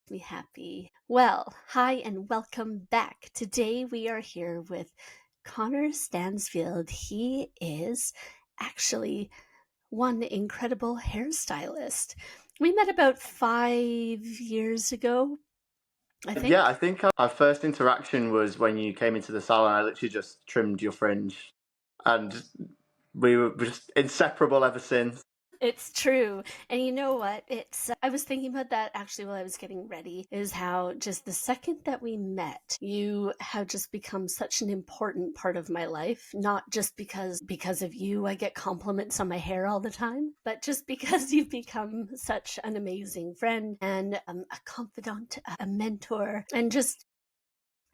Me happy. Well, hi and welcome back. Today we are here with Connor Stansfield. He is actually one incredible hairstylist. We met about 5 years ago, I Yeah, I think. think our first interaction was when you came into the salon. I literally just trimmed your fringe, and we were just inseparable ever since. It's true. And you know what? I was thinking about that actually while I was getting ready, is how just the second that we met, you have just become such an important part of my life. Not just because of you, I get compliments on my hair all the time, but just because you've become such an amazing friend and a confidant, a mentor, and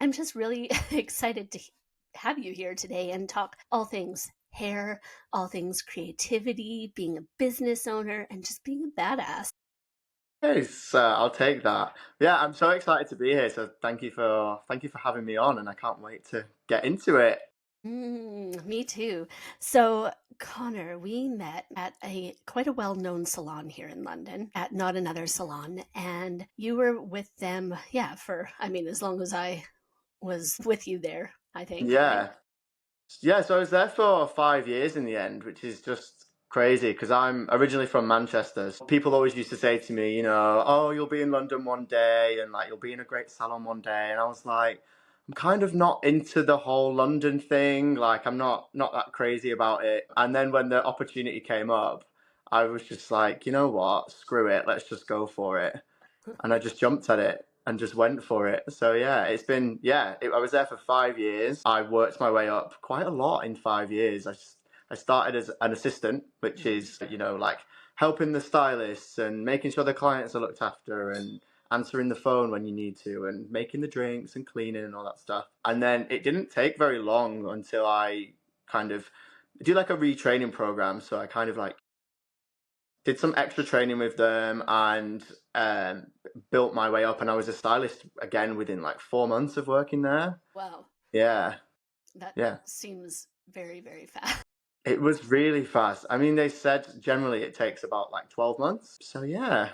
I'm just really excited to have you here today and talk all things hair, all things creativity, being a business owner, and just being a badass. Yes, I'll take that. Yeah, I'm so excited to be here. So thank you for having me on, and I can't wait to get into it. Me too. So, Connor, we met at a quite a well-known salon here in London, at Not Another Salon, and you were with them, yeah, for as long as I was with you there, I think, right? Yeah, yeah. So I was there for 5 years in the end, which is just crazy because I'm originally from Manchester. So people always used to say to me, oh, you'll be in London one day, and like you'll be in a great salon one day, and I was like, I'm kind of not into the whole London thing. Like I'm not that crazy about it. And then when the opportunity came up, I was just like, you know what? Screw it. Let's just go for it. And I just jumped at it and just went for it. So yeah, I was there for 5 years. I worked my way up quite a lot in 5 years. I started as an assistant, which Mhm. is, like helping the stylists and making sure the clients are looked after and answering the phone when you need to and making the drinks and cleaning and all that stuff. And then it didn't take very long until I kind of do like a retraining program. So I kind of like did some extra training with them and um, built my way up. And I was a stylist again within like 4 months of working there. Wow, Yeah, that yeah. seems very, very fast. It was really fast. I mean, they said generally it takes about like 12 months. So yeah,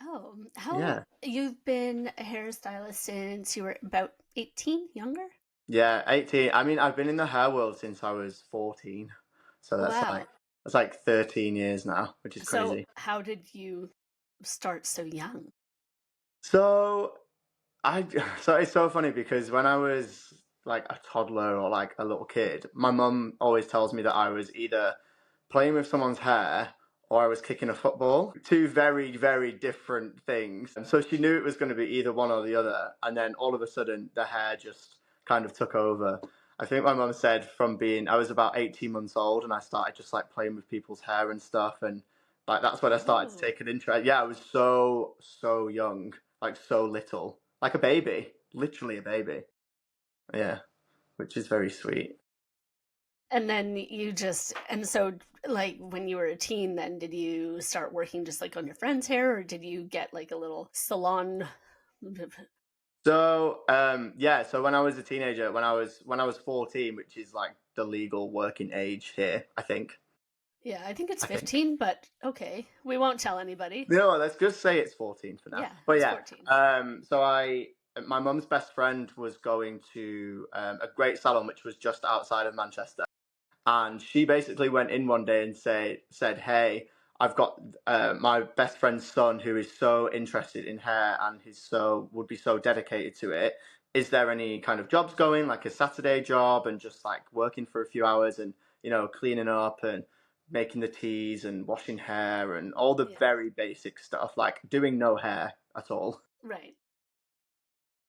Oh, how yeah, you've been a hairstylist since you were about 18, younger? yeah. 18. I mean, I've been in the hair world since I was 14. So Wow. that's like 13 years now, which is So, crazy. how did you start so young? So I so it's so funny because when I was like a toddler or like a little kid, my mum always tells me that I was either playing with someone's hair or I was kicking a football. Two very, very different things. And so she knew it was going to be either one or the other. And then all of a sudden, the hair just kind of took over. I think my mum said I was about 18 months old and I started just like playing with people's hair and stuff. And like that's when I started to Oh, take an interest. Yeah, I was so young, like so little, like a baby, literally a baby. Yeah, which is very sweet. and then and so like when you were a teen, then did you start working just like on your friend's hair, or did you get like a little salon? So yeah, so when I was a teenager, when I was 14, which is like the legal working age here, I think. Yeah, I think it's I think. 15, but okay. We won't tell anybody. You know what, let's just say it's 14 for now. Yeah, But it's yeah, 14. so my mum's best friend was going to a great salon which was just outside of Manchester. And she basically went in one day and said, "Hey, I've got my best friend's son who is so interested in hair and he's so would be so dedicated to it. Is there any kind of jobs going, like a Saturday job and just like working for a few hours and cleaning up and making the teas and washing hair and all the Yeah, very basic stuff, like doing no hair at all." right.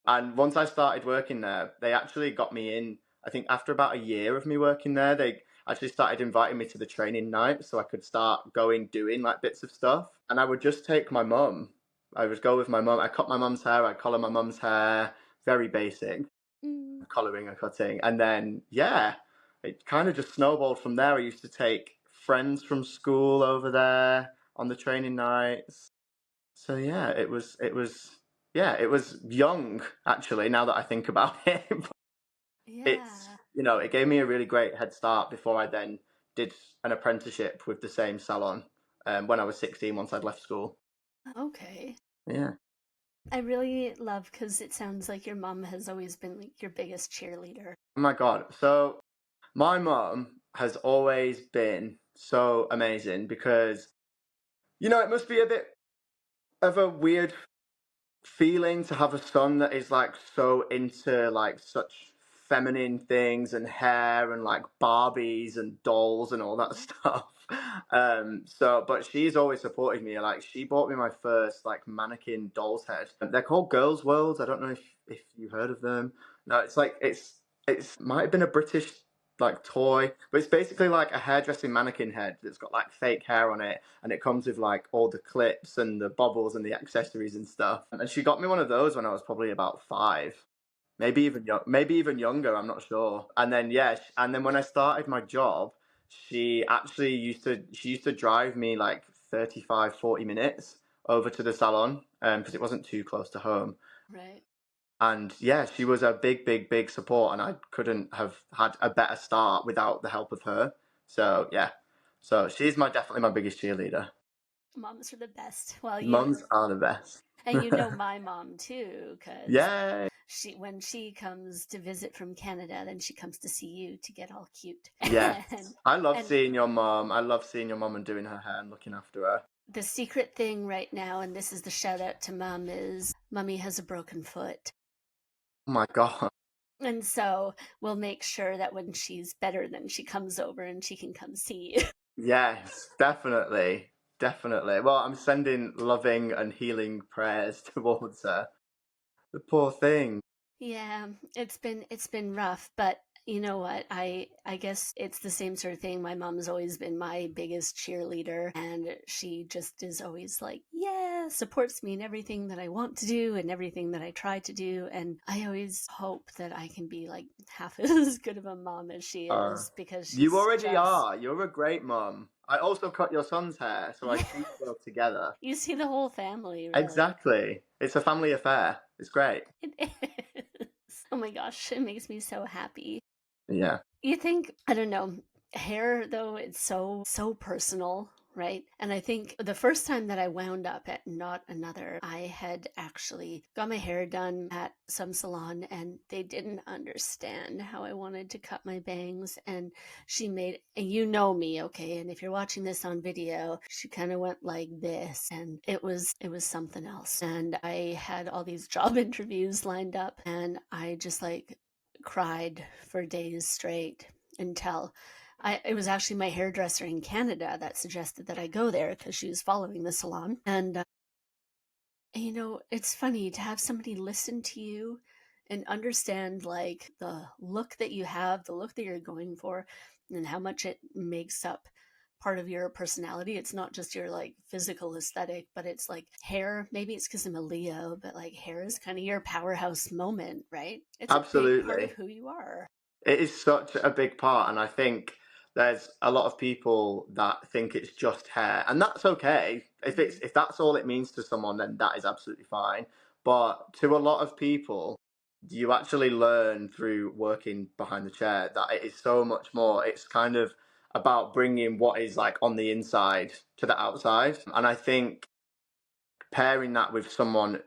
And once I started working there, they actually got me in. I think after about a year of me working there, they actually started inviting me to the training night so I could start going doing like bits of stuff. And I would just take my mum. I would go with my mum. I cut my mum's hair. I color my mum's hair. Very basic Mm. coloring and cutting. And then yeah, it kind of just snowballed from there. I used to take friends from school over there on the training nights. So yeah, it was young actually. Now that I think about it, but Yeah. it gave me a really great head start before I then did an apprenticeship with the same salon when I was 16 once I'd left school. Okay. Yeah. I really love because it sounds like your mom has always been like your biggest cheerleader. Oh my God. So my mum has always been so amazing because, it must be a bit of a weird feeling to have a son that is like so into like such feminine things and hair and like Barbies and dolls and all that stuff. But she's always supported me. Like she bought me my first like mannequin doll's head. They're called Girls Worlds. I don't know if you heard of them. No, it's like it's might have been a British like toy, but it's basically like a hairdressing mannequin head that's got like fake hair on it, and it comes with like all the clips and the bobbles and the accessories and stuff. And she got me one of those when I was probably about 5, maybe even younger. I'm not sure. And then and then when I started my job, she used to drive me like 35-40 minutes over to the salon because it wasn't too close to home. Right. And yeah, she was a big, big, big support, and I couldn't have had a better start without the help of her. So yeah, so she's my definitely my biggest cheerleader. Moms are the best. Well, Mums are the best. and you know my mom too, because Yay! when she comes to visit from Canada, then she comes to see you to get all cute. Yes, and I love and seeing your mom. I love seeing your mom and doing her hair and looking after her. the secret thing right now, and this is the shout out to mom, is Mummy has a broken foot. Oh my God. And so we'll make sure that when she's better, then she comes over and she can come see you. Yes, definitely, definitely. Well, I'm sending loving and healing prayers towards her. The poor thing. Yeah, it's been rough, but you know what? I guess it's the same sort of thing. My mom's always been my biggest cheerleader, and she just is always like, yeah, supports me in everything that I want to do and everything that I try to do. And I always hope that I can be like half as good of a mom as she Uh, is, because you she's already just, are. You're a great mum. I also cut your son's hair, so I yeah. see you both together. You see the whole family, really. Exactly. It's a family affair. It's great. It is. Oh my gosh, it makes me so happy. Yeah. You think, I don't know, hair though, it's so personal, right? And I think the first time that I wound up at Not Another, I had actually got my hair done at some salon, and they didn't understand how I wanted to cut my bangs. And she made, and you know me, okay? And if you're watching this on video, she kind of went like this, and it was something else. And I had all these job interviews lined up, and I just like cried for days straight until it was actually my hairdresser in Canada that suggested that I go there because she was following the salon. And, it's funny to have somebody listen to you and understand like the look that you have, the look that you're going for, and how much it makes up part of your personality. It's not just your like physical aesthetic, but it's like hair. Maybe it's because I'm a Leo, but like hair is kind of your powerhouse moment, right? It's a big part of Absolutely. who you are. It is such a big part, and I think there's a lot of people that think it's just hair, and that's okay. Mhm. If that's all it means to someone, then that is absolutely fine. But to a lot of people, you actually learn through working behind the chair that it is so much more. It's kind of about bringing what is like on the inside to the outside, and I think pairing that with someone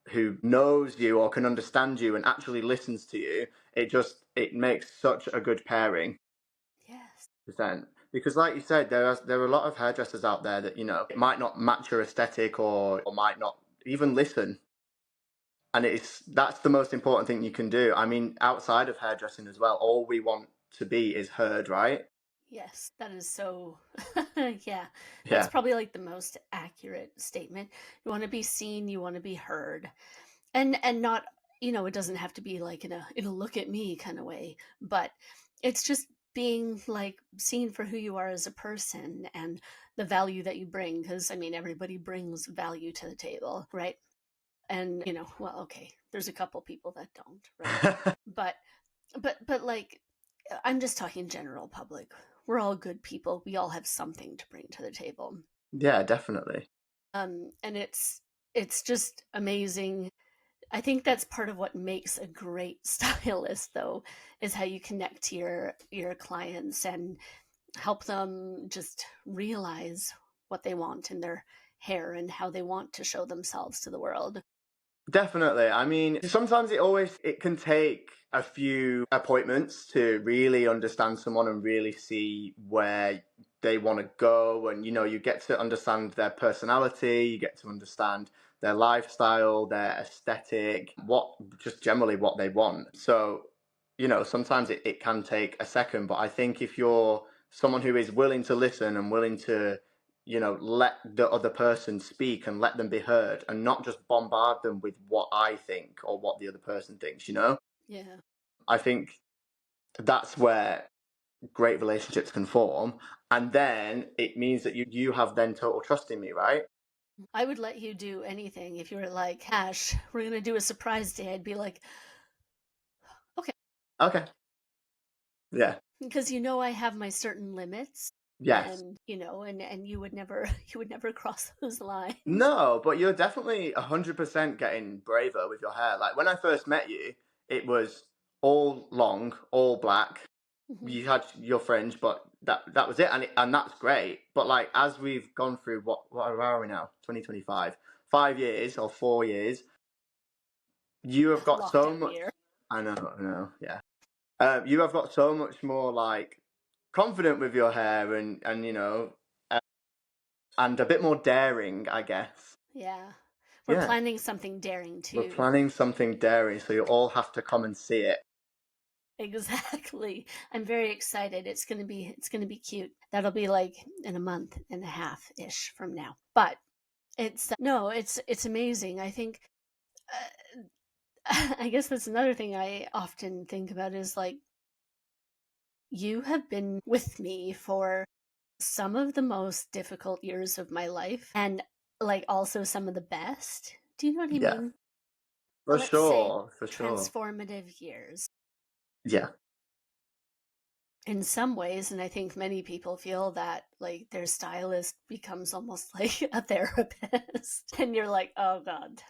who knows you or can understand you and actually listens to you, it makes such a good pairing. Yes. Percent. Because like you said, there are a lot of hairdressers out there that, it might not match your aesthetic or might not even listen. And that's the most important thing you can do. I mean, outside of hairdressing as well, all we want to be is heard, right? Yes, that is so. Yeah, that's Yeah. probably like the most accurate statement. You want to be seen, you want to be heard, and not, it doesn't have to be like in a look at me kind of way, but it's just being like seen for who you are as a person and the value that you bring. Because I mean, everybody brings value to the table, right? And well, okay, there's a couple people that don't, right? But but like, I'm just talking general public. We're all good people. We all have something to bring to the table. Yeah, definitely. And it's just amazing. I think that's part of what makes a great stylist, though, is how you connect to your clients and help them just realize what they want in their hair and how they want to show themselves to the world. Definitely. I mean, sometimes it can take a few appointments to really understand someone and really see where they want to go, and you get to understand their personality, you get to understand their lifestyle, their aesthetic, what just generally what they want. So, sometimes it can take a second, but I think if you're someone who is willing to listen and willing to let the other person speak and let them be heard and not just bombard them with what I think or what the other person thinks. Yeah. I think that's where great relationships can form. And then it means that you have then total trust in me, right? I would let you do anything if you were like, Hash, we're going to do a surprise day. I'd be like, okay. Okay. Yeah. Because I have my certain limits, Yes. and and you would never you would never cross those lines. No, but you're definitely 100% getting braver with your hair. Like when I first met you, it was all long, all black. Hmm. You had your fringe, but that was it, and that's great. But like as we've gone through what are we now? 2025, 5 years or 4 years, you have got so Lockdown much. year. I know, yeah. You have got so much more like confident with your hair, uh, and a bit more daring, I guess. Yeah. We're Yeah, planning something daring we're too. planning something daring, so you all have to come and see it. Exactly. I'm very excited. It's going to be cute. That'll be like in a month and a half ish from now. But it's no, it's amazing. I think I guess that's another thing I often think about is like you have been with me for some of the most difficult years of my life and like also some of the best. Do you know what I Yeah, mean? for Let's say sure, for sure. transformative years Yeah. in some ways. And I think many people feel that like their stylist becomes almost like a therapist. And you're like, oh God,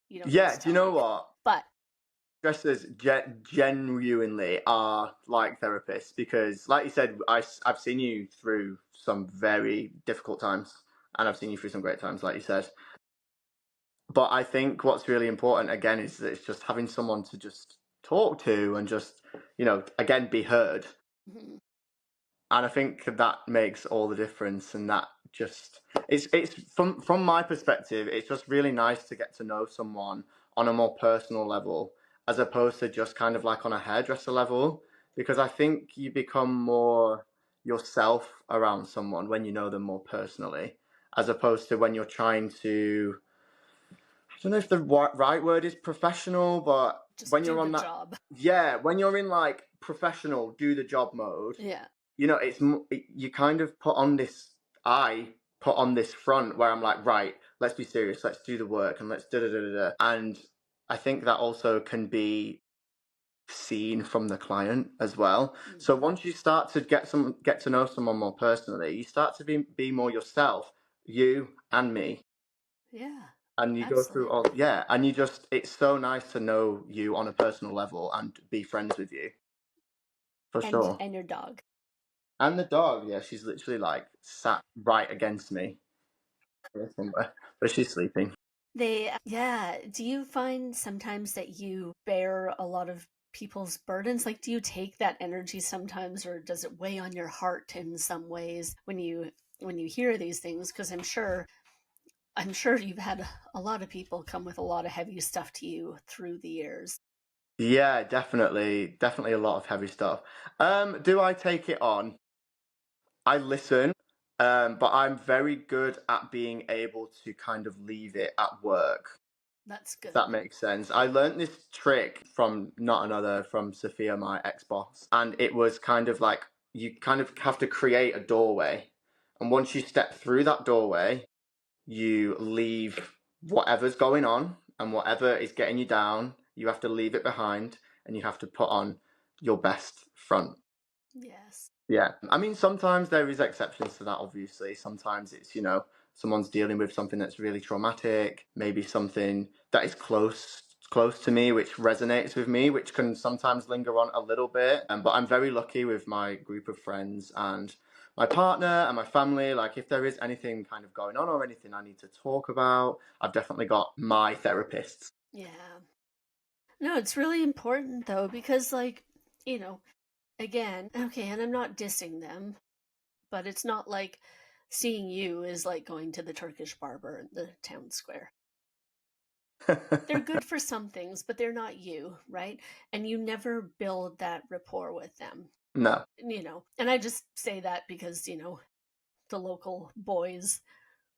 you don't need Yeah, to do you tell know me. what? But Dressers genuinely are like therapists because, like you said, I've seen you through some very difficult times and I've seen you through some great times, like you said. But I think what's really important, again, is that it's just having someone to just talk to and just, again, be heard. mhm, And I think that makes all the difference. And that just it's from my perspective, it's just really nice to get to know someone on a more personal level as opposed to just kind of like on a hairdresser level, because I think you become more yourself around someone when you know them more personally, as opposed to when you're trying to, I don't know if the right word is professional, but just when do you're the on that, job. yeah, when you're in like professional do the job mode, Yeah. it's you kind of I put on this front where I'm like, right, let's be serious, let's do the work, and let's da da da da da. And I think that also can be seen from the client as well. So Hmm. once you start to get to know someone more personally, you start to be more yourself, you and me. Yeah, And you go through all, absolutely. yeah, and it's so nice to know you on a personal level and be friends with you, for And sure. and your dog. And the dog, yeah, she's literally like sat right against me here somewhere, but she's sleeping. Yeah. Do you find sometimes that you bear a lot of people's burdens? Like, do you take that energy sometimes, or does it weigh on your heart in some ways when you hear these things? Because I'm sure you've had a lot of people come with a lot of heavy stuff to you through the years. Yeah, definitely a lot of heavy stuff. Do I take it on? I listen, but I'm very good at being able to kind of leave it at work. That's If that good. makes sense. I learned this trick from not another, from Sophia, my ex boss, and it was kind of like you kind of have to create a doorway, and once you step through that doorway, you leave whatever's going on and whatever is getting you down. You have to leave it behind, and you have to put on your best front. Yes. Yeah. I mean, sometimes there is exceptions to that, obviously. Sometimes it's, someone's dealing with something that's really traumatic, maybe something that is close to me, which resonates with me, which can sometimes linger on a little bit. But I'm very lucky with my group of friends and my partner and my family. Like, if there is anything kind of going on or anything I need to talk about, I've definitely got my therapists. Yeah. No, it's really important though, because like, you know, again, okay, and I'm not dissing them, but it's not like seeing you is like going to the Turkish barber in the town square. They're good for some things, but they're not you, right? And you never build that rapport with them, No. And I just say that because, the local boys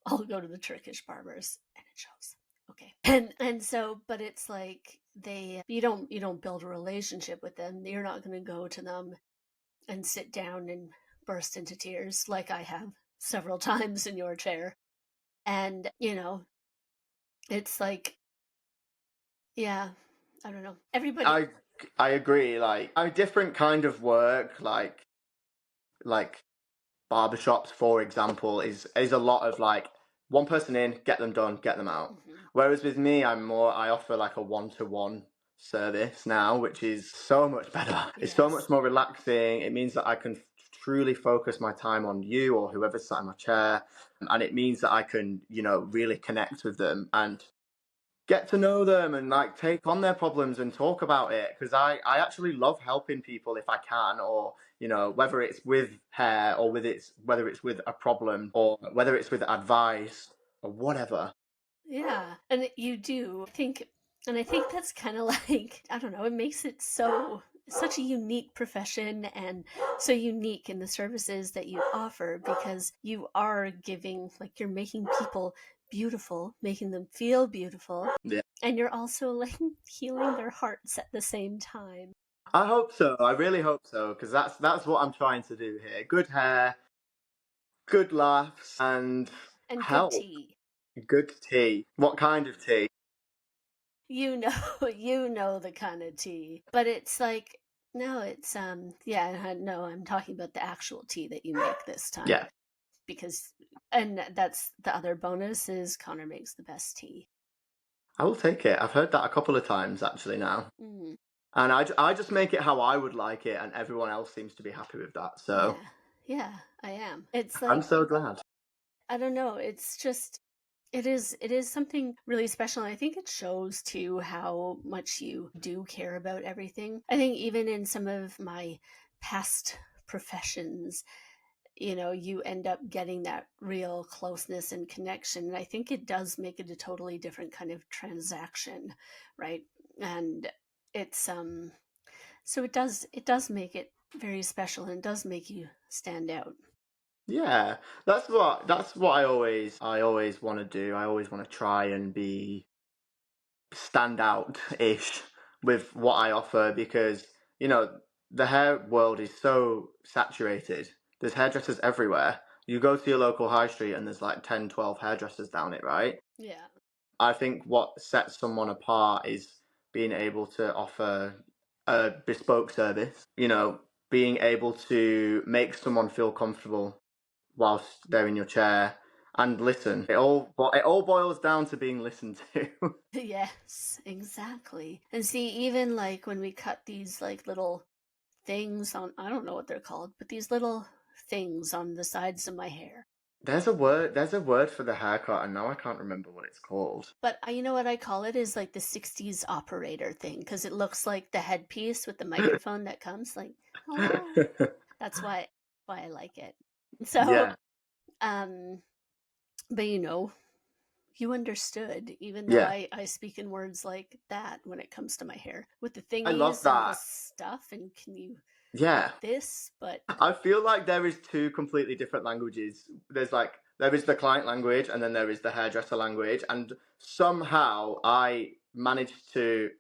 all go to the Turkish barbers and it shows. Okay. And so, but it's like you don't build a relationship with them. You're not going to go to them and sit down and burst into tears like I have several times in your chair. And, it's like, yeah, I don't know. Everybody. I I agree. Like a different kind of work, like barbershops, for example, is a lot of like one person in, get them done, get them out. Mhm. Whereas with me, I offer like a one-to-one service now, which is so much better. It's so much Yes. more relaxing. It means that I can truly focus my time on you or whoever's sat in my chair, and it means that I can, really connect with them and get to know them and like take on their problems and talk about it, because I actually love helping people if I can, or whether it's with hair or whether it's with a problem or whether it's with advice or whatever. Yeah. And you do think, and I think that's kind of like, I don't know, it makes it such a unique profession and so unique in the services that you offer because you are giving, like, you're making people beautiful, making them feel beautiful, Yeah, and you're also like healing their hearts at the same time. I hope so. I really hope so, because that's what I'm trying to do here. Good hair, good laughs, and And good help. tea. Good tea. What kind of tea? You know, you know the kind of tea. But it's like, no, it's yeah, no, I'm talking about the actual tea that you make this time Yeah, because and that's the other bonus is Connor makes the best tea. I will take it. I've heard that a couple of times actually now. Mm, And I just make it how I would like it, and everyone else seems to be happy with that. So yeah. Yeah, I am. It's I'm like so glad. I don't know, it's just it is something really special. And I think it shows too how much you do care about everything. I think even in some of my past professions, you end up getting that real closeness and connection. And I think it does make it a totally different kind of transaction, right? And it's so it does make it very special and does make you stand out. Yeah, that's what I always want to do. I always want to try and be stand out ish with what I offer, because you know the hair world is so saturated. There's hairdressers everywhere. You go to your local high street and there's like 10, 12 hairdressers down it, right? Yeah. I think what sets someone apart is being able to offer a bespoke service, being able to make someone feel comfortable whilst they're in your chair and listen. It all boils down to being listened to. Yes, exactly. And see, even like when we cut these like little things on, I don't know what they're called, but these little things on the sides of my hair. There's a word for the haircut, and now I can't remember what it's called. But you know what I call it is like the 60s operator thing because it looks like the headpiece with the microphone that comes like, hello. That's why I like it. So, Yeah, um, but you understood, even though yeah. I speak in words like that when it comes to my hair with the I love thingies and the that. stuff. And can you Yeah. like this? But I feel like there is two completely different languages. There is the client language and then there is the hairdresser language, and somehow I managed to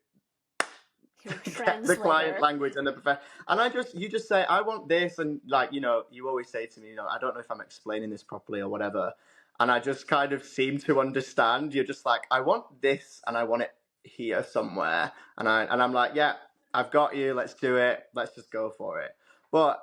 you're a get the client translator. language and the profession. And you just say, I want this, and like you always say to me, I don't know if I'm explaining this properly or whatever, and I just kind of seem to understand. You're just like, I want this, and I want it here somewhere, and I'm like, yeah, I've got you. Let's do it. Let's just go for it. But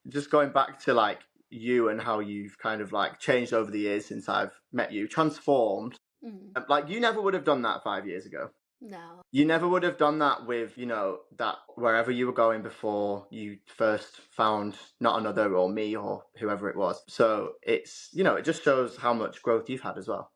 just going back to like you and how you've kind of like changed over the years since I've met you, transformed. Mm, Like you never would have done that 5 years ago. no. You never would have done that with, that wherever you were going before you first found not another or me or whoever it was. So it just shows how much growth you've had as well.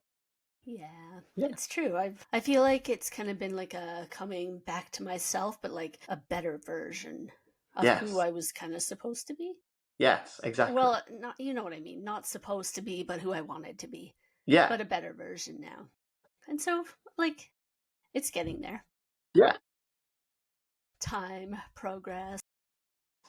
Yeah, Yeah. it's true. I feel like it's kind of been like a coming back to myself, but like a better version of who Yes. I was kind of supposed to be. Yes, exactly. Well, not, you know what I mean, not supposed to be, but who I wanted to be, Yeah. but a better version now. And so like it's getting there. Yeah. Time, progress.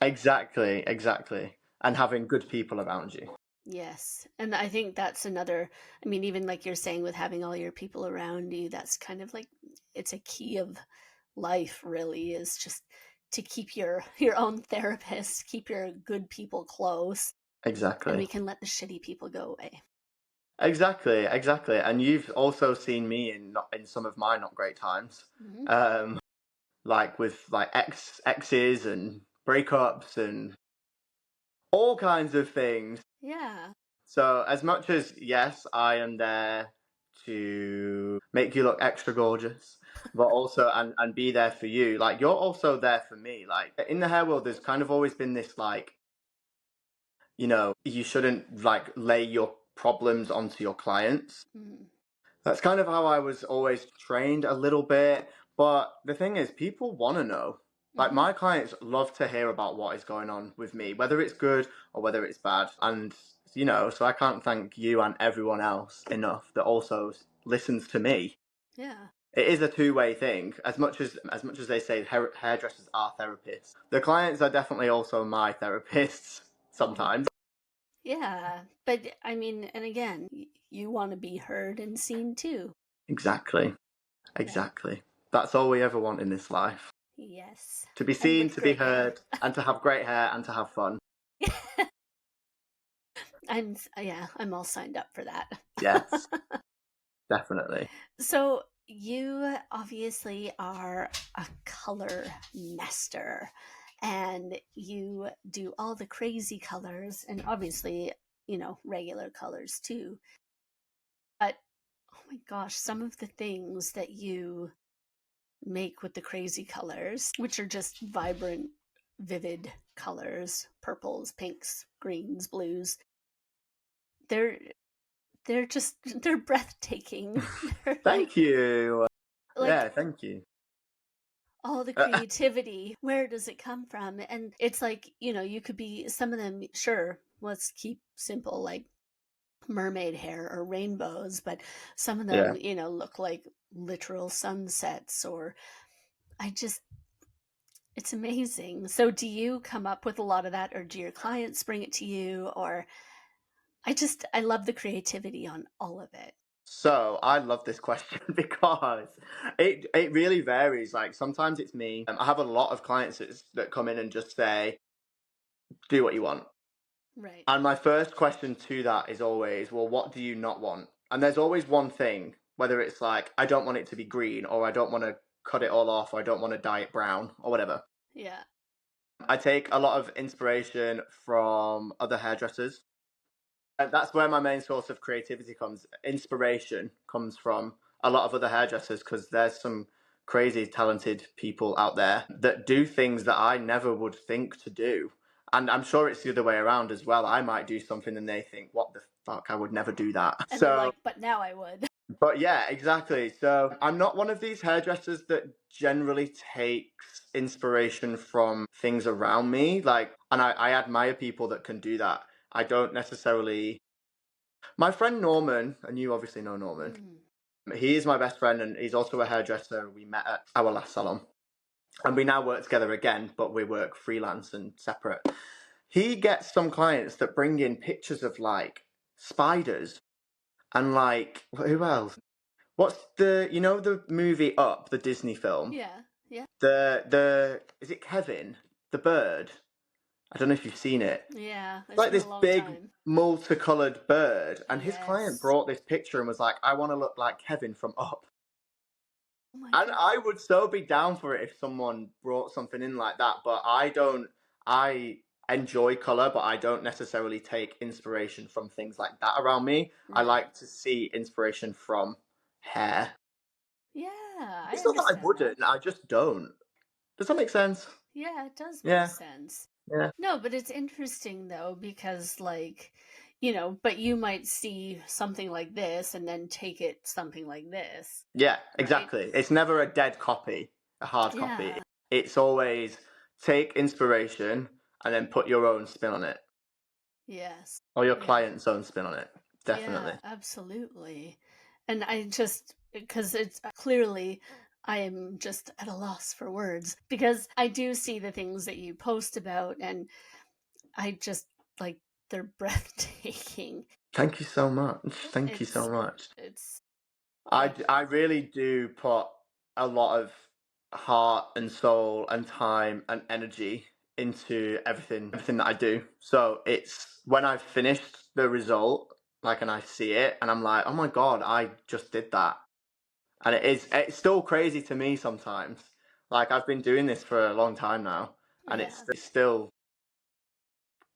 Exactly, exactly. And having good people around you. Yes. And I think that's another, I mean, even like you're saying with having all your people around you, that's kind of like it's a key of life really is just to keep your own therapist, keep your good people close, and Exactly. we can let the shitty people go away. Exactly, exactly. And you've also seen me in some of my not great times. Hmm. Um like with like exes and breakups and all kinds of things. Yeah. So as much as yes, I am there to make you look extra gorgeous, but also and be there for you. Like you're also there for me. Like in the hair world, there's kind of always been this like, you shouldn't like lay your problems onto your clients. Hmm. That's kind of how I was always trained a little bit. But the thing is, people want to know. Like, Hmm. my clients love to hear about what is going on with me, whether it's good or whether it's bad. And, so I can't thank you and everyone else enough that also listens to me. Yeah. It is a two-way thing. As much as they say hairdressers are therapists, the clients are definitely also my therapists Hmm. sometimes. Yeah. But I mean, and again, you want to be heard and seen too. Exactly. Yeah. Exactly. That's all we ever want in this life. Yes. To be And seen, with to be great hair. heard, and to have great hair and to have fun. Yeah, I'm all signed up for that. Yes, definitely. So you obviously are a color master and you do all the crazy colors and obviously, regular colors too. But oh my gosh, some of the things that you make with the crazy colors, which are just vibrant, vivid colors, purples, pinks, greens, blues, they're they're breathtaking. They're Thank you. like Yeah, thank you. all the creativity, where does it come from? And it's like, you could be some of them, sure, let's keep simple, like mermaid hair or rainbows, but some of them, Yeah. look like literal sunsets or I just, it's amazing. So do you come up with a lot of that or do your clients bring it to you? Or I love the creativity on all of it. So I love this question because it really varies. Like sometimes it's me. I have a lot of clients that come in and just say, "Do what you want." Right. And my first question to that is always, "Well, what do you not want?" And there's always one thing, whether it's like, "I don't want it to be green," or "I don't want to cut it all off," or "I don't want to dye it brown," or whatever. Yeah. I take a lot of inspiration from other hairdressers. And that's where my main source of creativity comes. Inspiration comes from a lot of other hairdressers because there's some crazy talented people out there that do things that I never would think to do. And I'm sure it's the other way around as well. I might do something and they think, what the fuck? I would never do that. And they're So, like, but now I would. but yeah, exactly. So I'm not one of these hairdressers that generally takes inspiration from things around me. Like, and I admire people that can do that. I don't necessarily. My friend Norman, and you obviously know Norman, Mm. he is my best friend and he's also a hairdresser. We met at our last salon and we now work together again, but we work freelance and separate. He gets some clients that bring in pictures of like spiders and like, who else? What's the movie Up, the Disney film? Yeah. Yeah. Is it Kevin, the bird? I don't know if you've seen it. Yeah. It's It's like been a this long big time. multicolored bird, and his client Yes. brought this picture and was like, "I want to look like Kevin from Up." Oh my And god. I would so be down for it if someone brought something in like that, but I don't. I enjoy color, but I don't necessarily take inspiration from things like that around me. I Right. like to see inspiration from hair. Yeah, I It's not that I understand that. wouldn't, I just don't. Does that make sense? Yeah, it does make Yeah, sense. yeah, No, but it's interesting though because like but you might see something like this and then take it something like this, Yeah, right? exactly. It's never a dead copy, a hard copy. Yeah. It's always take inspiration and then put your own spin on it, Yes. or your Yeah. client's own spin on it. Yeah, Definitely. absolutely. And I just, because it's clearly, I am just at a loss for words because I do see the things that you post about, and I just like they're breathtaking. Thank you so much. Thank you so It's, much. it's I, like, I really do put a lot of heart and soul and time and energy into everything that I do. So it's when I've finished the result, like, and I see it, and I'm like, oh my god, I just did that. And it's still crazy to me sometimes. Like, I've been doing this for a long time now, and yeah, it still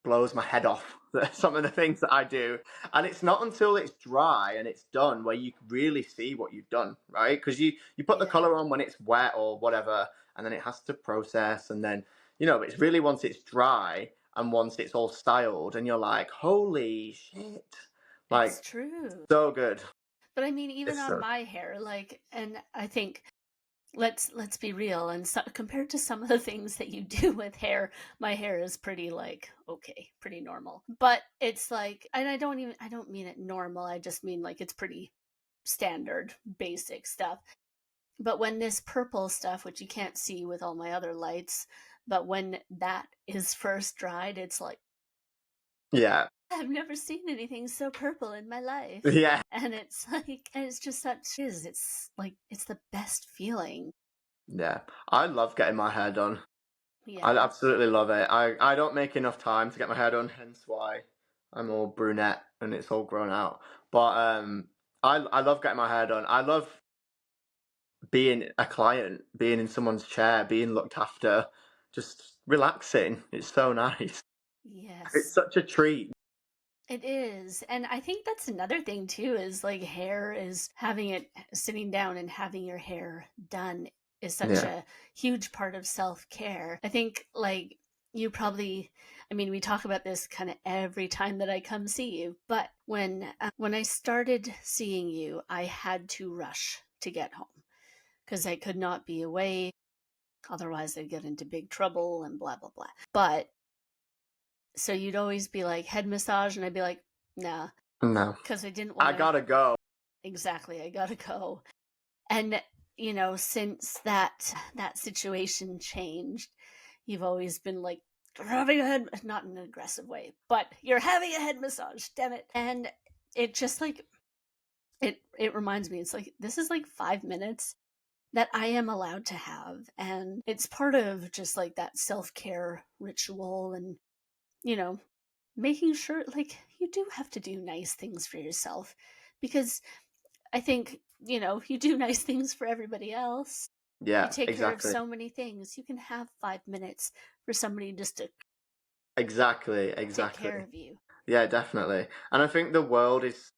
blows my head off some of the things that I do. And it's not until it's dry and it's done where you really see what you've done, right? Because you put the yeah, color on when it's wet or whatever, and then it has to process, and then it's really once it's dry and once it's all styled, and you're like, holy shit, it's like, true. so good. But I mean, even It's on so my hair, like, and I think let's be real, and so, compared to some of the things that you do with hair, my hair is pretty like okay, pretty normal. But it's like, and I don't mean it normal, I just mean like it's pretty standard basic stuff. But when this purple stuff, which you can't see with all my other lights, but when that is first dried, it's like yeah, I've never seen anything so purple in my life. yeah, And it's like, and it's just such is it's like it's the best feeling. yeah. I love getting my hair done. I Yeah. absolutely love it. I don't make enough time to get my hair done, hence why I'm all brunette and it's all grown out. But I love getting my hair done. I love being a client, being in someone's chair, being looked after, just relaxing. It's so nice. It's Yes. such a treat. It is. And I think that's another thing too is like hair is having it sitting down and having your hair done is such Yeah. a huge part of self-care. I think like you probably I mean we talk about this kind of every time that I come see you, but when I started seeing you, I had to rush to get home because I could not be away otherwise I'd get into big trouble and blah blah blah. But so you'd always be like head massage and I'd be like nah No. because I didn't want I to. gotta go. Exactly, I gotta go. And since that situation changed, you've always been like you're having a head, not in an aggressive way, but you're having a head massage, damn it. And it just like it reminds me, it's like this is like 5 minutes that I am allowed to have. And it's part of just like that self-care ritual and you know, making sure like you do have to do nice things for yourself because I think, you do nice things for everybody else. You Yeah, take care of exactly. so many things. You can have 5 minutes for somebody just to Exactly, take care exactly. of you. Yeah, definitely. And I think the world is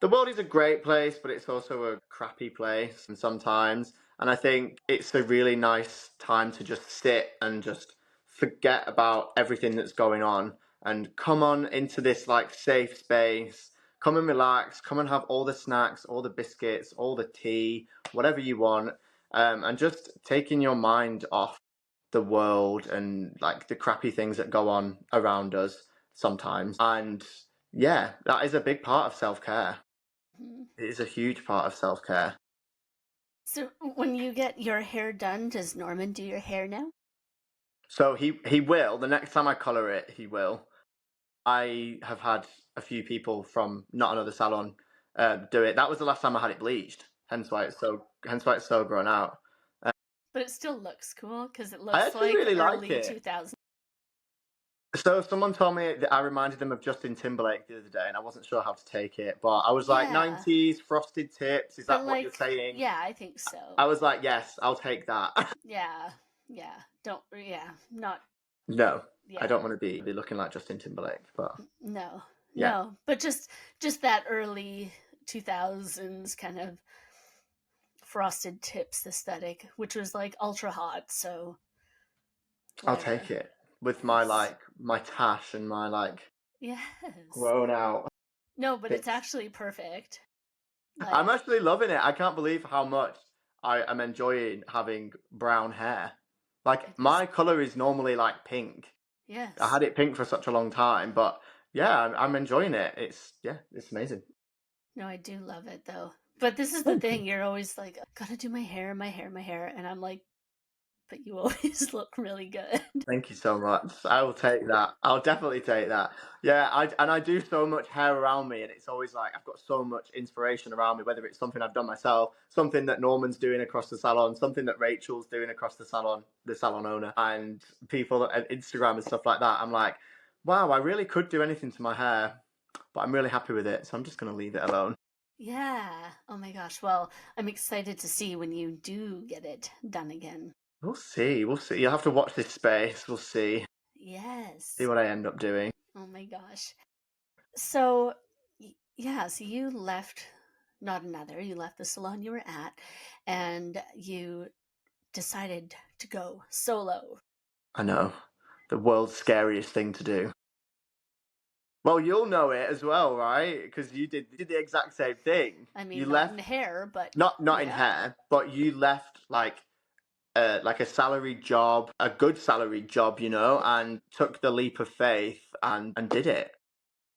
a great place, but it's also a crappy place and sometimes. And I think it's a really nice time to just sit and just forget about everything that's going on and come on into this like safe space. Come and relax. Come and have all the snacks, all the biscuits, all the tea, whatever you want, and just taking your mind off the world and like the crappy things that go on around us sometimes. And yeah, that is a big part of self care. Mhm. It is a huge part of self care. So when you get your hair done, does Norman do your hair now? So he will the next time I color it. He will. I have had a few people from not another salon do it. That was the last time I had it bleached. Hence why it's so grown out. But it still looks cool because it I looks actually like really like early it. 2000s. So someone told me that I reminded them of Justin Timberlake the other day, and I wasn't sure how to take it. But I was like, Yeah. '90s frosted tips. Is But that what you're like, saying? yeah, I think so. I was like, yes, I'll take that. Yeah. Yeah. Don't, yeah. Not, No, I yeah. don't want to be looking like Justin Timberlake, but No. yeah, No. But just that early 2000s kind of frosted tips aesthetic, which was like ultra hot. So I'll take whatever. it with my It's like my tash and my like. Yes. grown out. No, but it's It's actually perfect. I'm Like, actually loving it. I can't believe how much I am enjoying having brown hair. Like it is. my color is normally like pink. I Yes. had it pink for such a long time, but yeah, I'm enjoying it. It's amazing. No, I do love it though. But this is the Thank you. thing, you're always like, gotta do my hair, my hair, my hair. And I'm like, but you always look really good. Thank you so much. I will take that. I'll definitely take that. Yeah, I do so much hair around me, and it's always like I've got so much inspiration around me. Whether it's something I've done myself, something that Norman's doing across the salon, something that Rachel's doing across the salon owner, and people at Instagram and stuff like that. I'm like, wow, I really could do anything to my hair, but I'm really happy with it, so I'm just gonna leave it alone. Yeah. Oh my gosh. Well, I'm excited to see when you do get it done again. We'll see. We'll see. You'll have to watch this space. We'll see. See Yes. what I end up doing. Oh my gosh. So, yeah, so you left, not another, you left the salon you were at and you decided to go solo. I know. The world's scariest thing to do. Well, you'll know it as well, right? Because you did the exact same thing. I You mean, not in left hair, but not in yeah, hair, but you left like a salaried job, a good salaried job, and took the leap of faith and did it.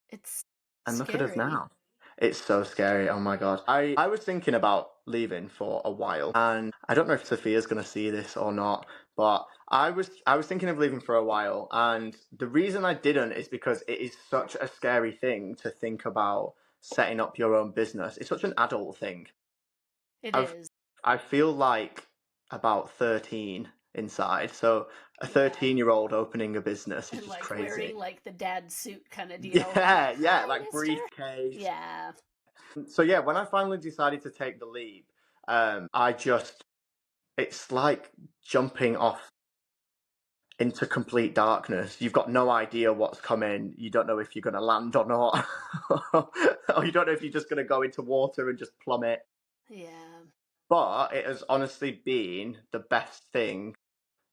it's And look at us scary. now. It's so scary. Oh my God. I was thinking about leaving for a while, and I don't know if Sophia's going to see this or not, but I was thinking of leaving for a while, and the reason I didn't is because it is such a scary thing to think about setting up your own business. It's such an adult thing. It I've is. I feel like about 13 inside. So a Yeah. 13-year-old opening a business is And just like crazy. wearing like the dad suit kind of deal, like, Yeah, hi, like mister. briefcase. Yeah. So yeah, when I finally decided to take the leap, I just it's like jumping off into complete darkness. You've got no idea what's coming. You don't know if you're going to land or not, or you don't know if you're just going to go into water and just plummet. Yeah. But it has honestly been the best thing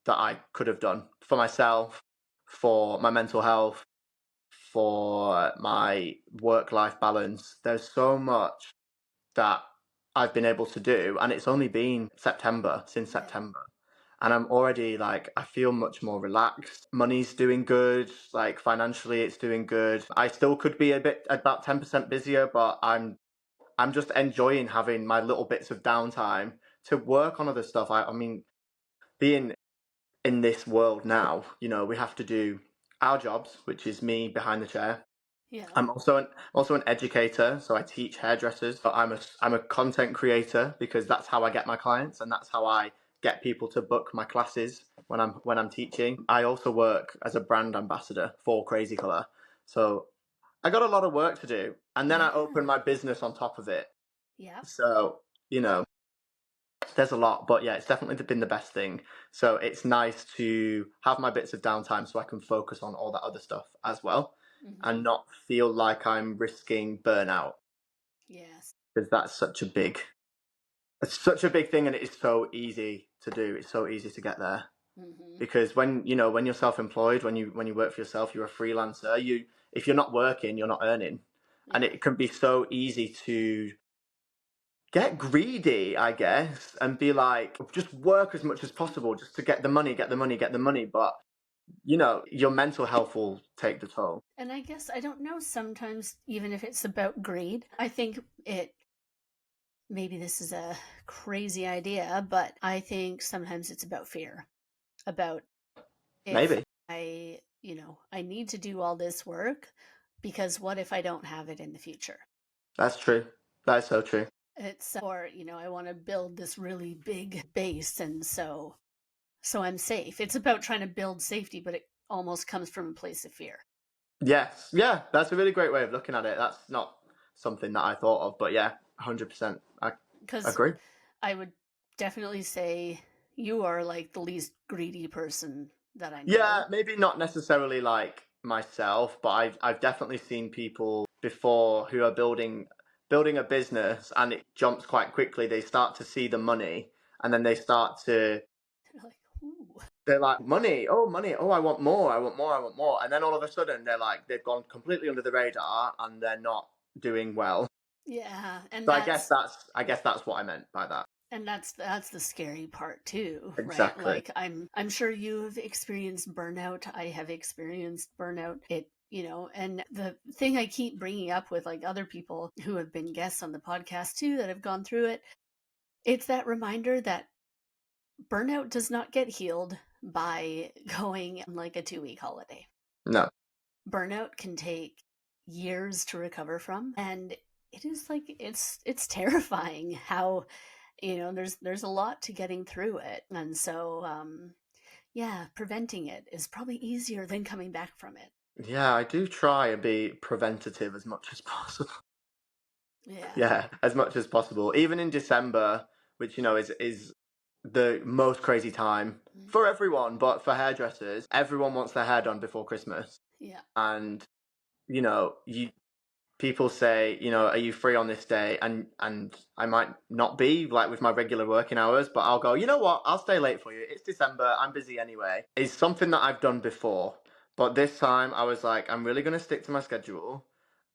that I could have done for myself, for my mental health, for my work-life balance. There's so much that I've been able to do, and it's only been since Yeah. September. And I'm already like, I feel much more relaxed. Money's doing good, like financially, it's doing good. I still could be a bit about 10% busier, but I'm just enjoying having my little bits of downtime to work on other stuff. I mean, being in this world now, we have to do our jobs, which is me behind the chair. Yeah. I'm also an educator, so I teach hairdressers. But I'm a content creator because that's how I get my clients, and that's how I get people to book my classes when I'm teaching. I also work as a brand ambassador for Crazy Color, so I got a lot of work to do, and then I open Yeah. my business on top of it. Yep. So there's a lot, but yeah, it's definitely been the best thing. So it's nice to have my bits of downtime so I can focus on all that other stuff as well Hmm. and not feel like I'm risking burnout Yes. because it's such a big thing and it is so easy to do. It's so easy to get there Hmm. because when you're self-employed, when you work for yourself, you're a freelancer. If you're not working, you're not earning, and Yeah. it can be so easy to get greedy, I guess, and be like, just work as much as possible just to get the money, get the money, get the money. But, your mental health will take the toll. And I guess I don't know, sometimes even if it's about greed, I think it maybe this is a crazy idea, but I think sometimes it's about fear. About if Maybe. I need to do all this work because what if I don't have it in the future? That's true. That's so true. Or, I want to build this really big base and so I'm safe. It's about trying to build safety, but it almost comes from a place of fear. Yes. Yeah, that's a really great way of looking at it. That's not something that I thought of, but yeah, 100%. I Because agree. I would definitely say you are like the least greedy person that I Yeah, know. maybe not necessarily like myself, but I've definitely seen people before who are building a business and it jumps quite quickly. They start to see the money and then they start to They're like, ooh. They're like, money, oh, I want more, I want more, I want more. And then all of a sudden they're like, they've gone completely under the radar and they're not doing well. Yeah, So I guess that's what I meant by that. and that's the scary part too, right? Exactly. Like I'm sure you've experienced burnout. I have experienced burnout. And the thing I keep bringing up with like other people who have been guests on the podcast too that have gone through it, it's that reminder that burnout does not get healed by going on like a 2-week holiday. No. Burnout can take years to recover from, and it is like it's terrifying how there's a lot to getting through it. And so yeah, preventing it is probably easier than coming back from it. Yeah, I do try and be preventative as much as possible. Yeah. Yeah, as much as possible. Even in December, which is the most crazy time Mm. for everyone, but for hairdressers, everyone wants their hair done before Christmas. Yeah. And you people say, are you free on this day? And I might not be, like, with my regular working hours, but I'll go, you know what? I'll stay late for you. It's December. I'm busy anyway. It's something that I've done before. But this time I was like, I'm really going to stick to my schedule.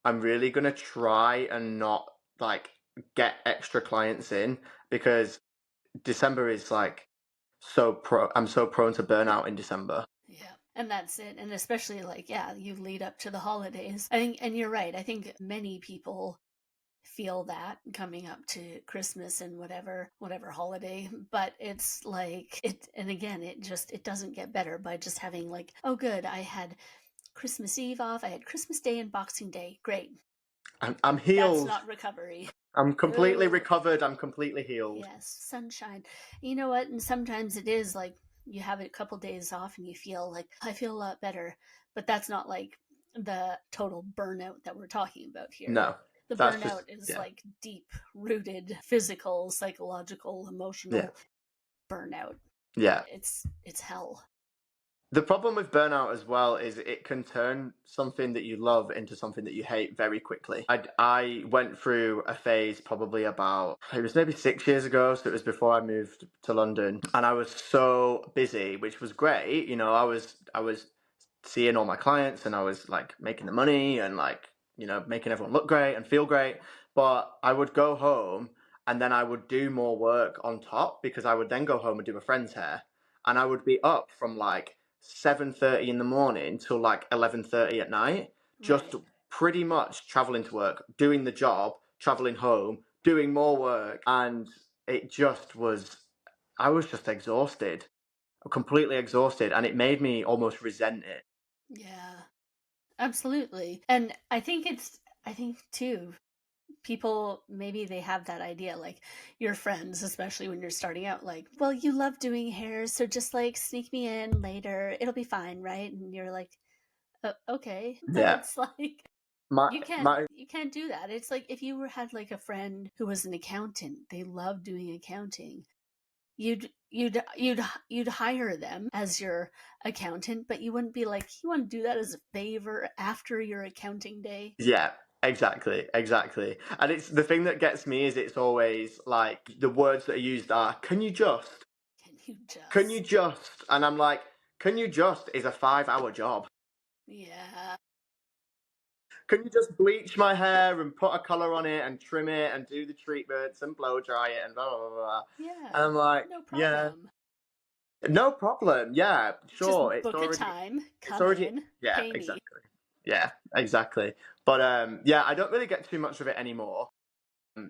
I'm really going to try and not, like, get extra clients in, because December is like I'm so prone to burnout in December. Yeah. And that's it. And especially like, yeah, you lead up to the holidays. I think, and you're right. I think many people feel that coming up to Christmas and whatever holiday, but it's like it, and again, it doesn't get better by just having like, oh good, I had Christmas Eve off, I had Christmas Day and Boxing Day. Great. I'm That's healed. not recovery. I'm completely Oh, recovered. I'm completely healed. yes, sunshine. You know what? And sometimes it is like you have a couple days off and you feel like I feel a lot better, but that's not like the total burnout that we're talking about here. No, The that's burnout just, is yeah, like deep rooted physical, psychological, yeah, emotional burnout. yeah. It's hell. The problem with burnout as well is it can turn something that you love into something that you hate very quickly. I went through a phase probably it was maybe 6 years ago, so it was before I moved to London, and I was so busy, which was great. I was seeing all my clients, and I was like making the money and, like, making everyone look great and feel great. But I would go home and then I would do more work on top, because I would then go home and do a friend's hair, and I would be up from like 7:30 in the morning till like 11:30 at night, just Right. pretty much traveling to work, doing the job, traveling home, doing more work, and it just was. I was just exhausted, completely exhausted, and it made me almost resent it. Yeah. Absolutely. And I think too, people maybe they have that idea like your friends, especially when you're starting out, like, well, you love doing hair, so just like sneak me in later, it'll be fine, right? And you're like, okay. But Yeah, it's like my my you can't do that. It's like if you had like a friend who was an accountant, they love doing accounting, you'd hire them as your accountant, but you wouldn't be like, you want to do that as a favor after your accounting day. Yeah, exactly. And it's the thing that gets me is it's always like the words that are used are, Can you can you just just, and I'm like, can you just is a 5 hour job. Yeah. Can you just bleach my hair and put a color on it and trim it and do the treatments and blow dry it and blah blah blah blah? And Yeah, I'm like, no yeah, problem. no problem. Yeah, Just sure. book a time, It's come already, in, yeah, pay me. exactly. Yeah, exactly. But yeah, I don't really get too much of it anymore,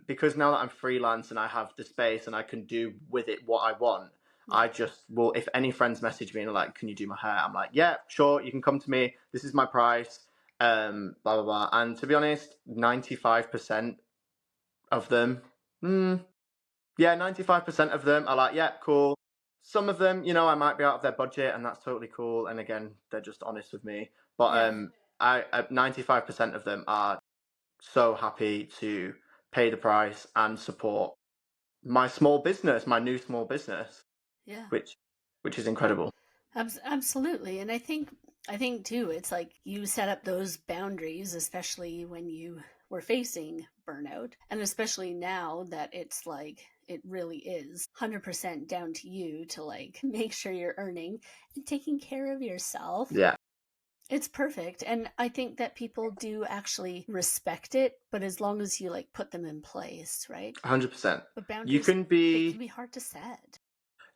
because now that I'm freelance and I have the space and I can do with it what I want. I Yeah. just will, if any friends message me and are like, can you do my hair? I'm like, yeah, sure, you can come to me. This is my price. Blah blah blah. And to be honest, 95% of them, yeah, 95% of them are like, yeah, cool. Some of them, I might be out of their budget, and that's totally cool. And again, they're just honest with me. But Yeah. 95% of them are so happy to pay the price and support my small business, my new small business, Yeah. which which is incredible. Absolutely. And I think too, it's like you set up those boundaries, especially when you were facing burnout. And especially now that it's like it really is 100% down to you to like make sure you're earning and taking care of yourself. Yeah, It's perfect. And I think that people do actually respect it, but as long as you like put them in place, right? 100%. But You boundaries, can they can be be hard to set.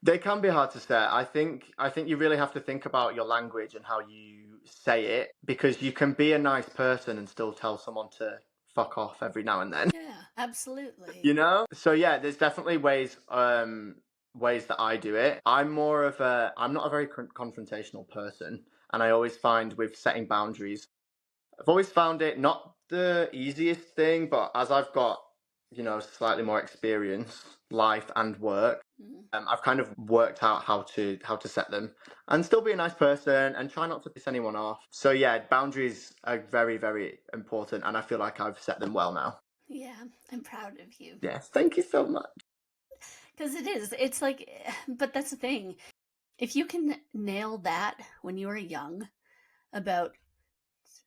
They can be hard to set. I think you really have to think about your language and how you say it, because you can be a nice person and still tell someone to fuck off every now and then. Yeah, absolutely. You know? So yeah, there's definitely ways that I do it. I'm not a very confrontational person, and I always find with setting boundaries, I've always found it not the easiest thing, but as I've got, slightly more experience, life and work, Mm. I've kind of worked out how to set them and still be a nice person and try not to piss anyone off. So yeah, boundaries are very, very important, and I feel like I've set them well now. Yeah, I'm proud of you. Yes, thank you so much. Because it is. It's like, but that's the thing. If you can nail that when you are young about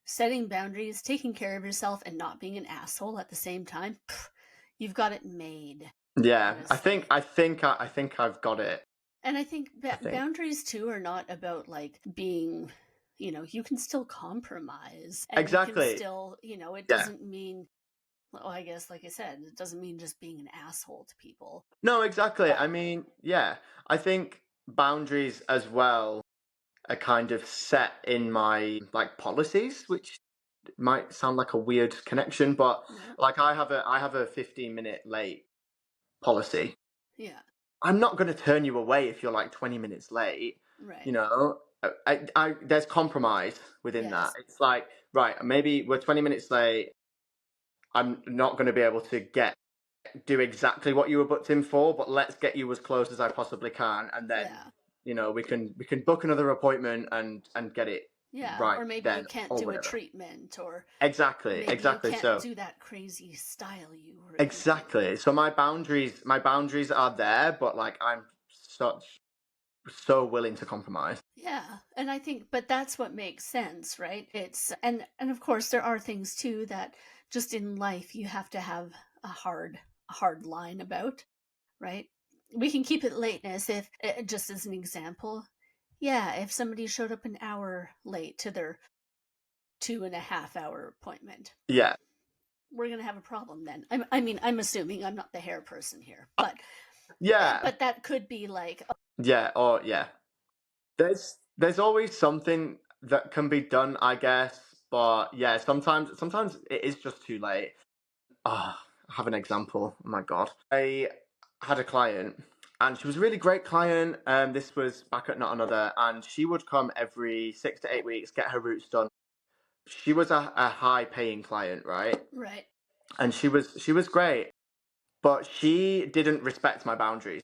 setting boundaries, taking care of yourself, and not being an asshole at the same time, you've got it made, Yeah, honestly. I think I've got it. And I think I think boundaries too are not about like being, you can still compromise and you can exactly. still, it Yeah. doesn't mean, well, I guess, like I said, it doesn't mean just being an asshole to people. No, exactly. But I mean, yeah, I think boundaries as well are kind of set in my like policies, which might sound like a weird connection, but no, like I have a 15-minute late policy. yeah, I'm not going to turn you away if you're like 20 minutes late. You right. know, there's compromise within that. Yes, It's like, right, maybe we're 20 minutes late. I'm not going to be able to do exactly what you were booked in for, but let's get you as close as I possibly can, and then yeah. we can book another appointment and get it Yeah, right or maybe you then can't or do a whatever. treatment, or Exactly, maybe you exactly. can't So do that crazy style you were thinking. exactly. So my boundaries are there, but like I'm such so willing to compromise. Yeah, and I think, but that's what makes sense, right? And of course there are things too that just in life you have to have a hard line about, right? We can keep it lateness if, just as an example, yeah, if somebody showed up an hour late to their 2.5 hour appointment, Yeah, we're gonna have a problem then. I mean, I'm assuming I'm not the hair person here, but yeah, but that could be like, yeah, or yeah. There's always something that can be done, I guess. But yeah, sometimes it is just too late. Ah, I have an example. Oh my god. I had a client, and she was a really great client. This was back at Not Another, and she would come every 6 to 8 weeks, get her roots done. She was a high paying client, right? right, And she was great, but she didn't respect my boundaries.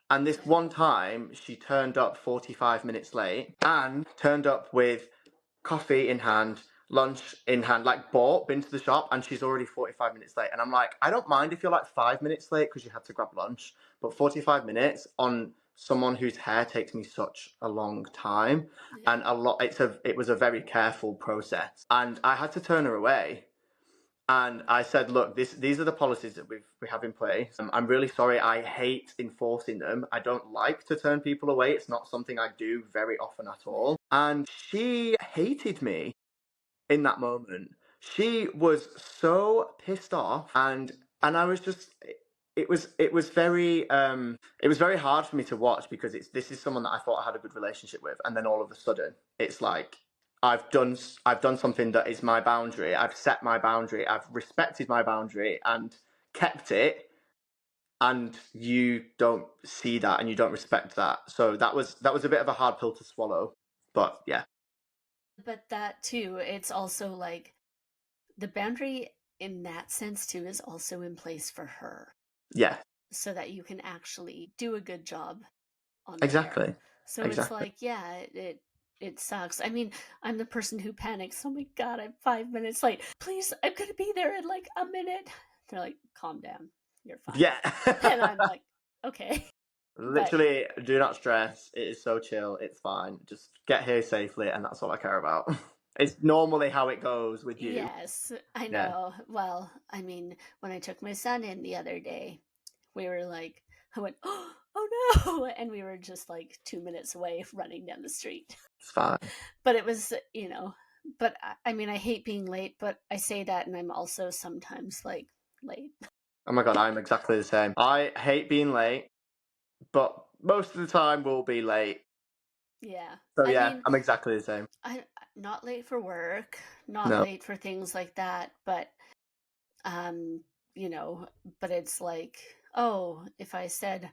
And this okay, one time, she turned up 45 minutes late and turned up with coffee in hand, lunch in hand, like been to the shop, and she's already 45 minutes late. And I'm like, I don't mind if you're like 5 minutes late because you had to grab lunch, but 45 minutes on someone whose hair takes me such a long time yeah, and it was a very careful process. And I had to turn her away. And I said, look, these are the policies that we have in place. I'm really sorry. I hate enforcing them. I don't like to turn people away. It's not something I do very often at yeah, all. And she hated me in that moment. She was so pissed off, and I was just it was very hard for me to watch, because this is someone that I thought I had a good relationship with, and then all of a sudden it's like I've done something that is my boundary. I've set my boundary. I've respected my boundary and kept it, and you don't see that and you don't respect that. So that was a bit of a hard pill to swallow. But yeah. but that too, it's also like the boundary in that sense too is also in place for her Yeah. so that you can actually do a good job on the hair. Exactly. So it's Exactly. like, yeah, it sucks. I mean, I'm the person who panics. Oh my god, I'm 5 minutes late. Please, I'm gonna be there in like a minute. They're like, calm down, you're fine. Yeah. And I'm like, okay. But Literally, do not stress. It is so chill. It's fine. Just get here safely, and that's all I care about. It's normally how it goes with you. yes, I Yeah. know. Well, I mean, when I took my son in the other day, we were like, I went, oh no. And we were just like 2 minutes away running down the street. It's fine. But it was, but I mean, I hate being late, but I say that and I'm also sometimes like late. Oh my God, I'm exactly the same. I hate being late, but most of the time we'll be late. Yeah. So I yeah, mean, I'm exactly the same. I'm not late for work, not No. late for things like that, but um, but it's like, oh, if I said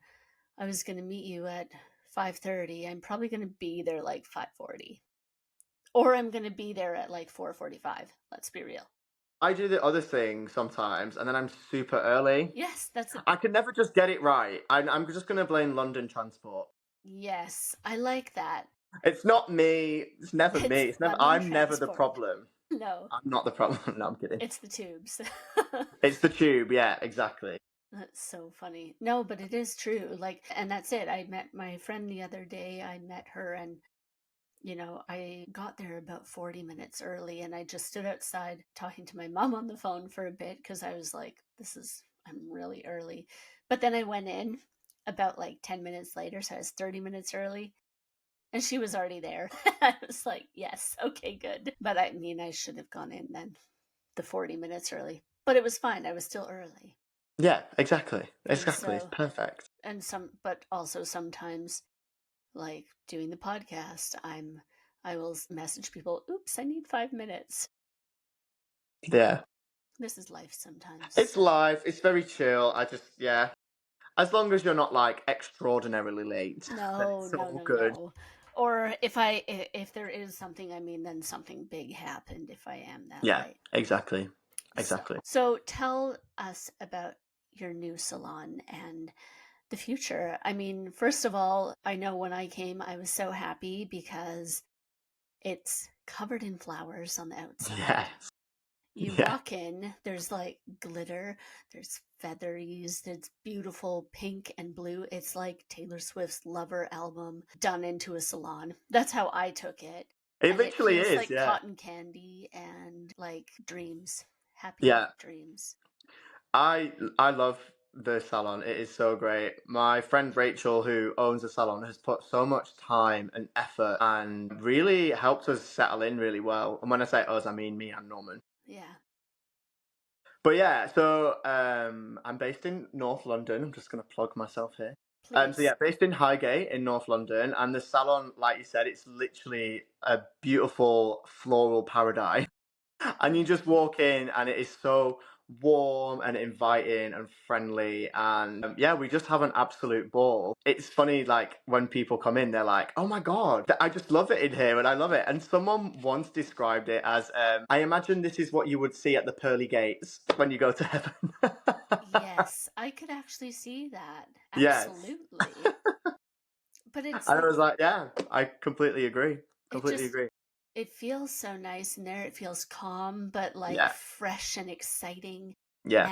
I was going to meet you at 5:30, I'm probably going to be there like 5:40. Or I'm going to be there at like 4:45. Let's be real. I do the other thing sometimes, and then I'm super early. Yes, that's it. I can never just get it right. I'm just going to blame London transport. Yes, I like that. It's not me. It's never me. It's It's never. London I'm never the Transport. problem. No, I'm not the problem. No, I'm kidding. it's the tubes. It's the tube. Yeah, exactly. That's so funny. No, but it is true. Like, and that's it. I met my friend the other day. I met her, and I got there about 40 minutes early, and I just stood outside talking to my mom on the phone for a bit because I was like, I'm really early. But then I went in about like 10 minutes later, so I was 30 minutes early, and she was already there. I was like, yes, okay, good. But I mean, I should have gone in then the 40 minutes early, but it was fine. I was still early. Yeah, exactly. And Exactly. It's so, perfect. but also sometimes, like doing the podcast, I will message people, oops, I need 5 minutes. Yeah. This is life sometimes. It's So live. It's very chill. Yeah. As long as you're not like extraordinarily late, then no, it's no, all no, good. no. Or if there is something, I mean, then something big happened if I am that Yeah, late. exactly. So, Exactly. so tell us about your new salon and the future. I mean, first of all, I know when I came, I was so happy because it's covered in flowers on the outside. Yes. You Yeah. walk in, there's like glitter, there's featheries, there's beautiful pink and blue. It's like Taylor Swift's Lover album done into a salon. That's how I took it. It And it literally feels is, like yeah. cotton candy and like dreams, happy Yeah. dreams. I love the salon. It is so great. My friend Rachel, who owns the salon, has put so much time and effort and really helped us settle in really well. And when I say us, I mean me and Norman. Yeah, But yeah, so I'm based in North London. I'm just going to plug myself here. So please. yeah, based in Highgate in North London, and the salon, like you said, it's literally a beautiful floral paradise. And you just walk in, and it is so warm and inviting and friendly. And yeah, we just have an absolute ball. It's funny, like when people come in, they're like, "Oh my God, I just love it in here," and I love it. And someone once described it as, "I imagine this is what you would see at the pearly gates when you go to heaven." Yes, I could actually see that. Yes, Absolutely. But and it's I was like, like, "Yeah, I completely agree. it Completely just, agree." it feels so nice in there. It feels calm, but like Yeah, fresh and exciting. yeah.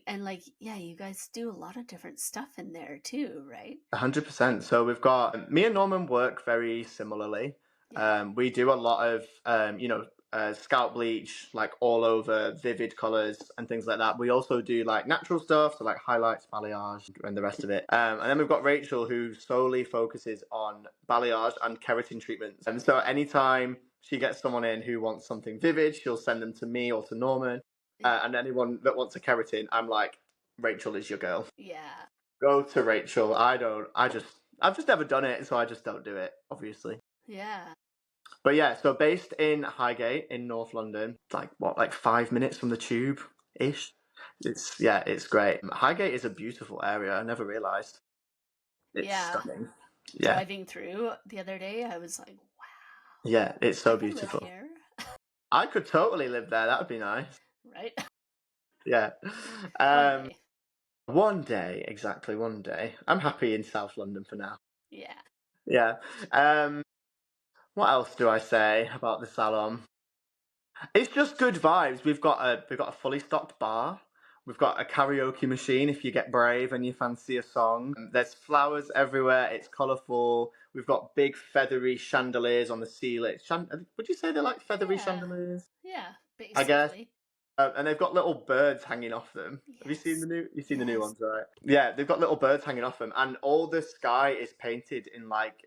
And like, yeah, you guys do a lot of different stuff in there too, right? 100%. So we've got me and Norman work very similarly. Yeah. We do a lot of scalp bleach, like all over vivid colors and things like that. We also do like natural stuff, so like highlights, balayage, and the rest of it. And then we've got Rachel, who solely focuses on balayage and keratin treatments. And so anytime she gets someone in who wants something vivid, she'll send them to me or to Norman. Yeah. And anyone that wants a keratin, I'm like, Rachel is your girl. Yeah. Go to Rachel. I don't. I've just never done it, so I just don't do it, obviously. Yeah. But yeah, so based in Highgate in North London, like what, like 5 minutes from the tube ish. It's great. Highgate is a beautiful area. I never realised. It's Yeah. stunning. Yeah, Driving through the other day, I was like, wow, yeah, it's I so could live beautiful. here, I could totally live there. That would be nice. right? Yeah. One Um, day. one day, exactly one day. I'm happy in South London for now. Yeah. Yeah. What else do I say about the salon? It's just good vibes. We've got a fully stocked bar. We've got a karaoke machine if you get brave and you fancy a song. There's flowers everywhere. It's colourful. We've got big feathery chandeliers on the ceiling. Would you say they're like feathery Yeah. chandeliers? Yeah. I guess. Basically. And they've got little birds hanging off them. Have you seen Yes. You've seen the new Yes. ones, right? Yeah, they've got little birds hanging off them, and all the sky is painted in like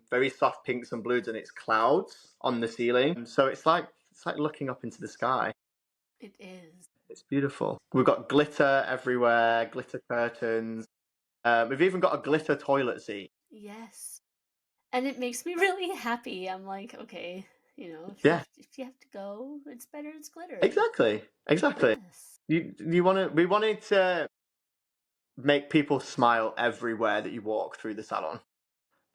very soft pinks and blues, and it's clouds on the ceiling. So it's like looking up into the sky. It is. It's beautiful. We've got glitter everywhere, glitter curtains. We've even got a glitter toilet seat. Yes. And it makes me really happy. I'm like, okay, Yeah, if you have to go, it's better it's glittery. exactly, exactly. Yes. We wanted to make people smile everywhere that you walk through the salon.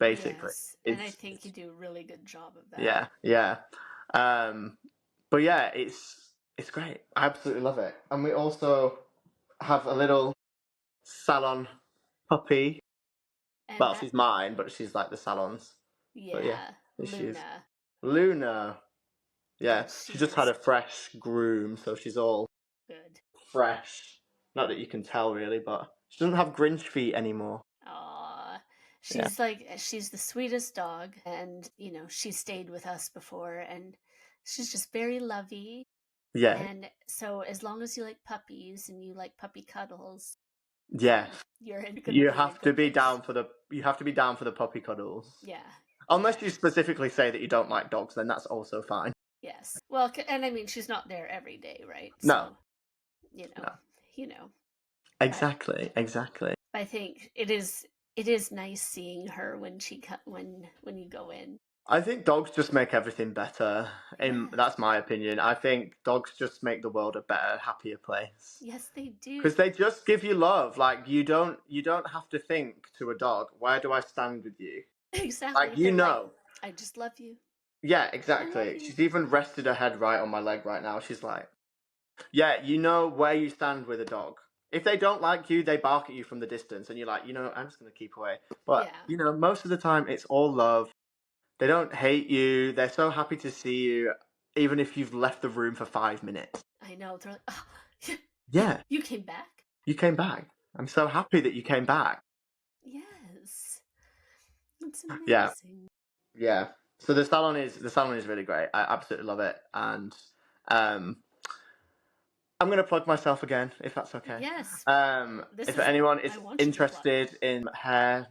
Basically, Yes. And I think you it's do a really good job of that. yeah, yeah. Um, but yeah, it's great. I absolutely love it. And we also have a little salon puppy. And Well, that, she's mine, but she's like the salon's. But yeah, yeah, she's Luna. Luna. Yeah, Yes, she she just had is a fresh groom, so she's all good. fresh. Not that you can tell really, but she doesn't have Grinch feet anymore. Aw. Yeah, She's the sweetest dog. And, she stayed with us before and she's just very lovey. yeah, And so as long as you like puppies and you like puppy cuddles, yeah. you're gonna You be in a have to good be place. down for the puppy cuddles. Yeah. Unless Yeah. you specifically say that you don't like dogs, then that's also fine. Yes. Well, and I mean, she's not there every day, right? No, So, you know, no. you know, but Exactly, exactly. I think it is nice seeing her when when you go in. I think dogs just make everything better. Yes. That's my opinion. I think dogs just make the world a better, happier place. Yes, they Because do. they just give you love. Like you don't have to think to a dog, where do I stand with you? Exactly. Like you They're like, know. I just love you. Yeah, I love exactly. you. She's even rested her head right on my leg right now. She's like, yeah, you know where you stand with a dog. If they don't like you, they bark at you from the distance, and you're like, I'm just gonna keep away. But Yeah. most of the time, it's all love. They don't hate you. They're so happy to see you, even if you've left the room for 5 minutes. I know. They're like, oh, Yeah, you came back? you came back. I'm so happy that you came back. Yes. It's Yeah, amazing. yeah. So the salon is really great. I absolutely love it, and um, I'm going to plug myself again, if that's okay. Yes. This If is anyone I is want you to plug. interested in hair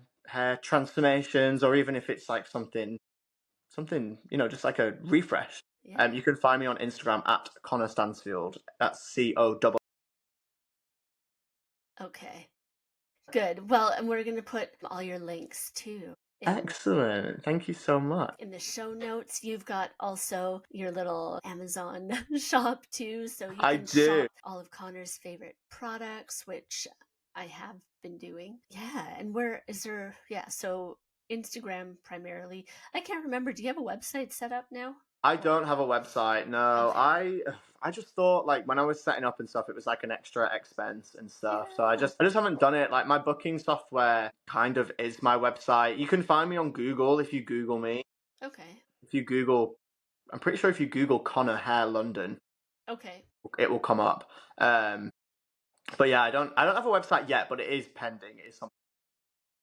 transformations, or even if it's like something just like a refresh, Yeah. you can find me on Instagram at Connor Stansfield. That's COW. Okay. Good. Well, and we're going to put all your links too Excellent. Thank you so much. in the show notes. You've got also your little Amazon shop too, so you I can do. shop all of Connor's favorite products, which I have been doing. Yeah, and where is there? Yeah, so Instagram primarily. I can't remember. Do you have a website set up now? I Or don't have a website. No, okay. I just thought like when I was setting up and stuff, it was like an extra expense and stuff. So Yeah. I just haven't done it. Like my booking software kind of is my website. You can find me on Google if you Google me. Okay. If you Google, I'm pretty sure if you Google Connor Hair London, Okay. it will come up. Um, but yeah, I don't have a website yet, but it is pending. It is something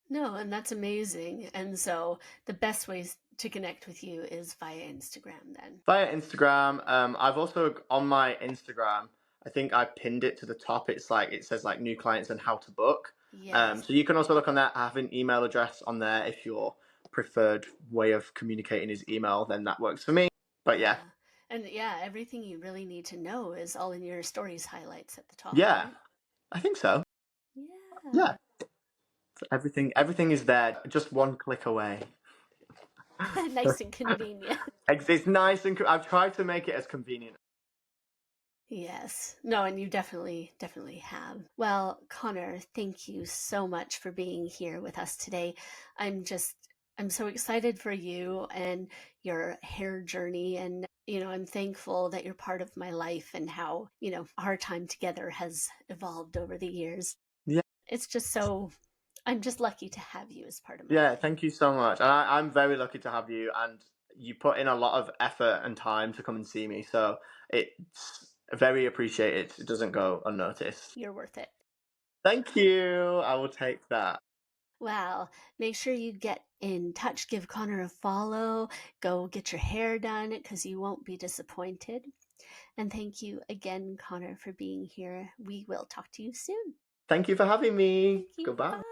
No, and that's amazing. And so the best ways to connect with you is via Instagram then. via Instagram. I've also on my Instagram. I think I pinned it to the top. It's like it says like new clients and how to book. Yes. So you can also look on that. I have an email address on there if your preferred way of communicating is email, then that works for me. But yeah, Yeah. And yeah, everything you really need to know is all in your stories highlights at the top, yeah, right? I think so. Yeah. Yeah, everything is there, just one click away. Nice and convenient. It's nice and I've tried to make it as convenient. Yes. No, and you definitely have. Well, Connor, thank you so much for being here with us today. I'm just I'm so excited for you and your hair journey and I'm thankful that you're part of my life and how, our time together has evolved over the years. Yeah, It's just so I'm just lucky to have you as part of my yeah. life. Thank you so much, and I'm very lucky to have you. And you put in a lot of effort and time to come and see me, so it's very appreciated. It doesn't go unnoticed. You're worth it. Thank you. I will take that. Wow. Make sure you get in touch, give Connor a follow, go get your hair done because you won't be disappointed. And thank you again, Connor, for being here. We will talk to you soon. Thank you for having me. Thank you. Goodbye. Bye.